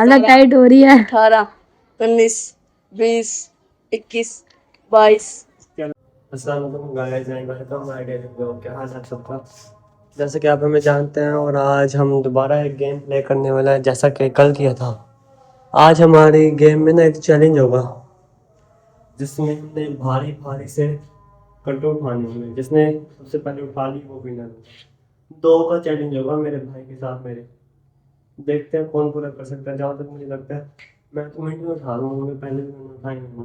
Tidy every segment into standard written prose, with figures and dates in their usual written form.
हालत टाइट हो रही है। 18, 19, 20, 21, 22। क्या हाल है सबका। जैसे कि आप हमें जानते हैं और आज हम दोबारा एक गेम प्ले करने वाला है जैसा कि कल किया था। आज हमारी गेम में ना एक चैलेंज होगा जिसमें हमने भारी भारी से कट्टू उठाने होंगे। जिसने सबसे पहले उठा ली वो विनर। 2 का चैलेंज होगा मेरे भाई के साथ मेरे। देखते हैं कौन पूरा कर सकता है। जहाँ तक मुझे लगता है मैं तो नहीं उठा लूँगा, पहले भी मैंने उठाई नहीं।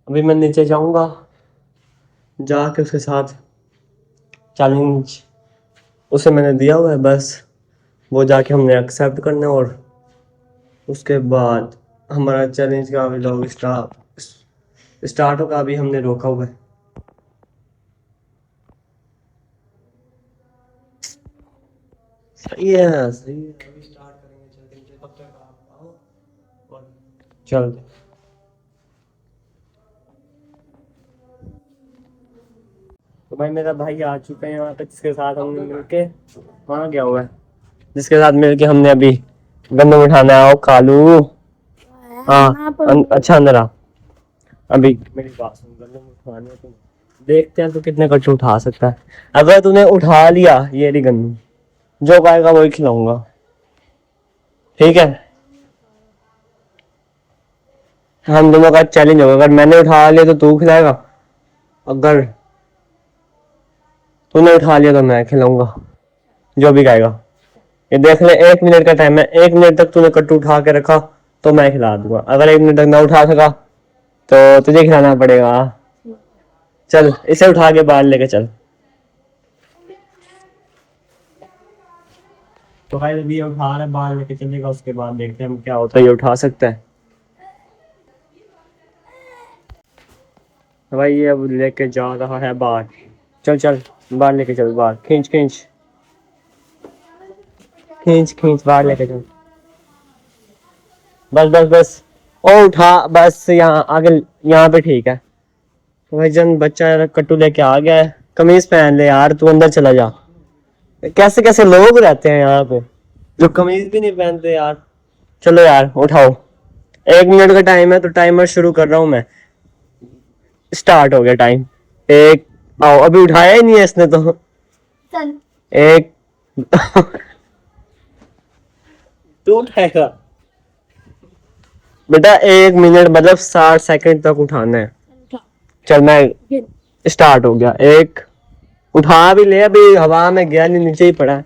अभी मैं नीचे जाऊँगा, जाके उसके साथ चैलेंज उसे मैंने दिया हुआ है, बस वो जाके हमने एक्सेप्ट करना है और उसके बाद हमारा चैलेंज का भी लोग स्टार्ट होगा। अभी हमने रोका हुआ है। सही है सही है। अभी स्टार्ट करेंगे चैलेंज। तब तक आप आओ और चल। तो भाई मेरा भाई आ चुका है यहाँ पे, जिसके साथ हमने मिलके वहाँ गया हुआ है, जिसके साथ मिलके हमने अभी गंदम उठाना है। आओ कालू। हाँ अच्छा अंदर आ। अभी मेरी बात सुन, गंदम उठाने तो देखते हैं तो कितने कट्टे उठा सकता है। अगर तूने उठा लिया ये रही गंदम, जो पाएगा वही खिलाऊंगा, ठीक है। हम दोनों का चैलेंज होगा। अगर मैंने उठा लिया तो तू खिलाएगा, अगर तूने उठा लिया तो मैं खिलाऊंगा, जो भी खाएगा। ये देख ले 1 मिनट का टाइम है। 1 मिनट तक तूने कट्टू उठा के रखा तो मैं खिला दूंगा। अगर 1 मिनट तक ना उठा सका तो तुझे खिलाना पड़ेगा। चल इसे उठा के बाहर लेके चल। तो भाई अभी उठा रहा है, बाहर लेके चलेगा, उसके बाद देखते हैं हम क्या होता है। ये उठा सकता है भाई। ये अब लेके जा रहा है बाहर। चल चल बाहर लेके चल, बाहर खींच खींच खींच खींच बाहर लेके चल। बस बस बस ओ उठा बस। यहाँ आगे यहाँ पे ठीक है। भाई जन बच्चा कट्टू लेके आ गया है। कमीज पहन ले यार, तू अंदर चला जा। कैसे कैसे लोग रहते हैं यहाँ पे जो कमीज भी नहीं पहनते यार। चलो यार उठाओ। 1 मिनट का टाइम है तो टाइमर शुरू कर रहा हूँ मैं। स्टार्ट हो गया टाइम। एक आओ। अभी उठाया ही नहीं है इसने तो। चल एक तू उठाएगा बेटा। 1 मिनट मतलब 60 सेकंड तक उठाना है। चल मैं स्टार्ट हो गया। एक उठा भी ले, अभी हवा में गया नहीं, नीचे ही पड़ा है।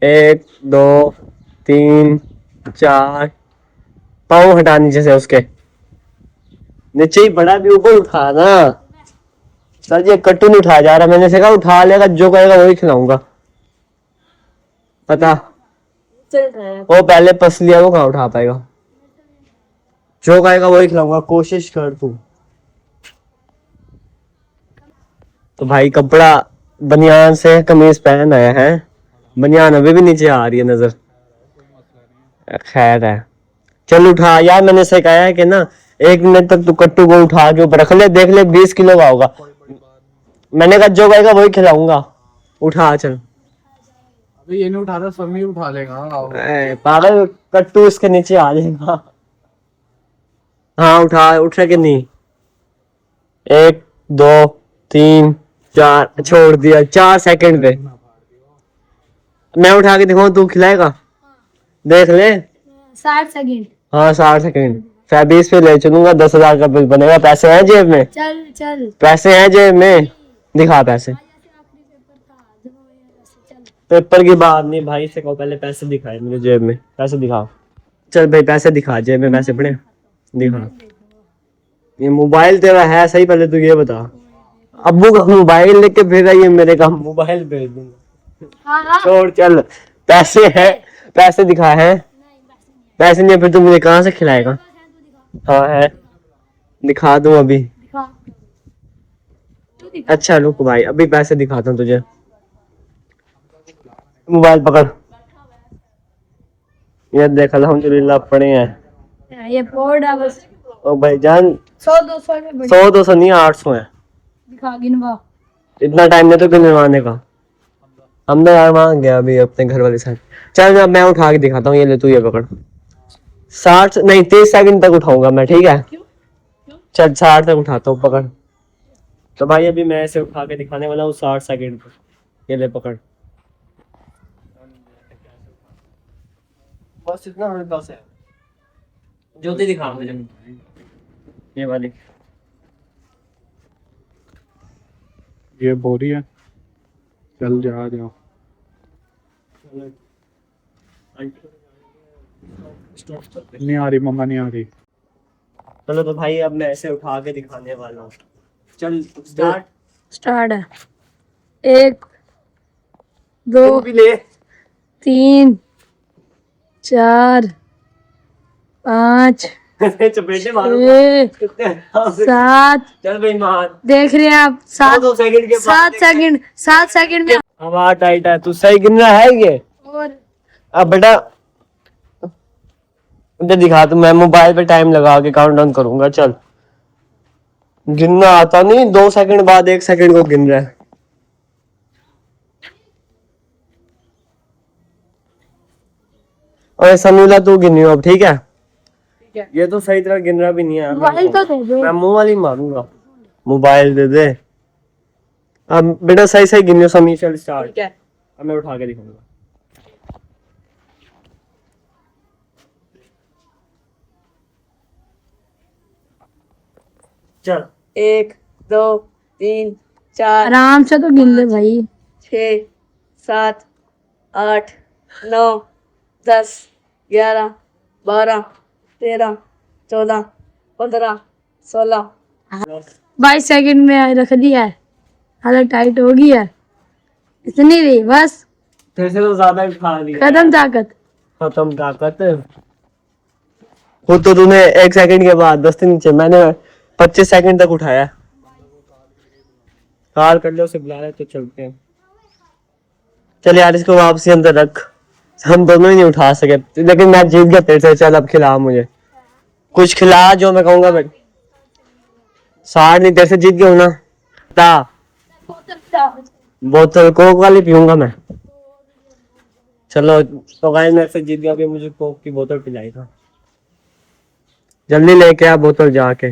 1 2 3 4 पाँव हटा नीचे से उसके, नीचे ही पड़ा। भी ऊपर उठाना सर। ये कट्टू नहीं उठाया जा रहा। मैंने से कहा उठा लेगा, जो कहेगा वही खिलाऊंगा, पता। वो पहले पसली है, वो कहाँ उठा पाएगा। जो कहेगा वही खिलाऊंगा, कोशिश कर तू। तो भाई कपड़ा बनियान से कमीज पहन आया है। बनियान अभी भी नीचे आ रही है नजर। खैर है, चल उठा यार। मैंने से कहा है कि ना 1 मिनट तक तू कट्टू को उठा के ऊपर रख ले। देख ले 20 किलो का होगा। मैंने कहा जो कहेगा वही खिलाऊंगा। उठा चल। अभी ये नहीं उठा रहा, समी उठा लेगा। पागल, कट्टू इसके नीचे आ जाएगा। हाँ उठा, उठ रहा कि नहीं। 1 2 3 4 छोड़ दिया 4 सेकंड पे। मैं उठा के दिखाऊं, तू खिलाएगा। देख ले 60 सेकंड। हाँ 60 सेकंड। 20 पे ले चलूंगा। 10,000 का बिल बनेगा। पैसे हैं जेब में। चल चल पैसे हैं जेब में। दिखा पैसे। पेपर की बात नहीं भाई से कहो, पहले पैसे दिखाए मेरे जेब में। पैसे दिखाओ। चल भाई पैसे दिखा, जेब में पैसे पड़े दिखा। ये मोबाइल तेरा है सही, पहले तू ये बता। अब्बू का मोबाइल लेके भेजा, ये मेरे का मोबाइल भेज दूंगा। छोड़ चल। पैसे है, पैसे दिखा है। पैसे नहीं फिर तू मुझे कहाँ से खिलाएगा। हाँ है, दिखा दूं अभी। अच्छा रुक भाई, अभी पैसे दिखाता हूँ तुझे। मोबाइल पकड़। ये देख अल्हम्दुलिल्लाह पड़े हैं। ये बोर्ड है बस। ओ भाई जान 100 200 में बड़ी 100 200 नहीं 800 है। दिखा गिनवा। इतना टाइम नहीं तो गिनवाने का। हम तो यार वहां गया अभी अपने घर वाले साथ। चल अब मैं उठा के दिखाता हूँ, ये ले तू ये पकड़। 60 नहीं 30 सेकंड तक उठाऊंगा मैं, ठीक है? चल 60 तक उठाता हूँ, पकड़। तो भाई अभी मैं ऐसे उठा के दिखाने वाला हूँ 60 सेकंड पर। ये ले पकड़। बस इतना हल्का सा है। ज्योति दिखा मुझे ये वाली। ये बोरी है, चल जा जाओ। नहीं आ रही मम्मा, नहीं आ रही। चलो तो भाई अब मैं ऐसे उठा के दिखाने वाला हूँ। चल स्टार्ट। स्टार्ट है। 1 2 भी ले 3 4 5 चपेटे मारो 6 7। चल भाई मार। देख रहे हैं आप 7 2 सेकंड के बाद 7 सेकंड में। हवा टाइट है, तू सही गिन रहा है ये? और अब बेटा इधर दिखा, तो मैं मोबाइल पे टाइम लगा के काउंट डाउन करूंगा। चल गिनना आता नहीं, 2 सेकंड बाद 1 सेकंड को गिन रहा है। और समीला तू गिनियो अब, ठीक है? ये तो सही तरह गिन रहा भी नहीं है यार। मोबाइल तो दे दे। मैं मुंह वाली मारूंगा। मोबाइल दे दे। अब बेटा सही सही गिनियो समी। चल स्टार्ट। ठीक है। अब मैं उठा के दिखाऊंगा। चल 1 2 3 4 आराम से तो गिन ले भाई। 6 7 8 9 10 11 12 13 14 15 16 22 सेकंड में रख दिया है। हालत टाइट हो गई है। इतनी रही बस। तेरे से तो ज्यादा ही उठा लिया। खत्म ताकत। खत्म ताकत। वो तो तूने 1 सेकंड के बाद 10 के नीचे, मैंने 25 सेकंड तक उठाया। कार कर लो, उसे बुला रहे तो चलते हैं। चल यार इसको वापसी अंदर रख। हम दोनों ही नहीं उठा सके, लेकिन मैं जीत गया तेरे से। चल अब खिला मुझे कुछ, खिला जो मैं कहूंगा। बेटा 60 नहीं, तेरे से जीत गया हूं ना। बोतल कोक वाली पीऊंगा मैं। चलो तो गाइस मैं से जीत गया। अभी मुझे कोक की बोतल पिलाई था। जल्दी लेके आ बोतल जाके।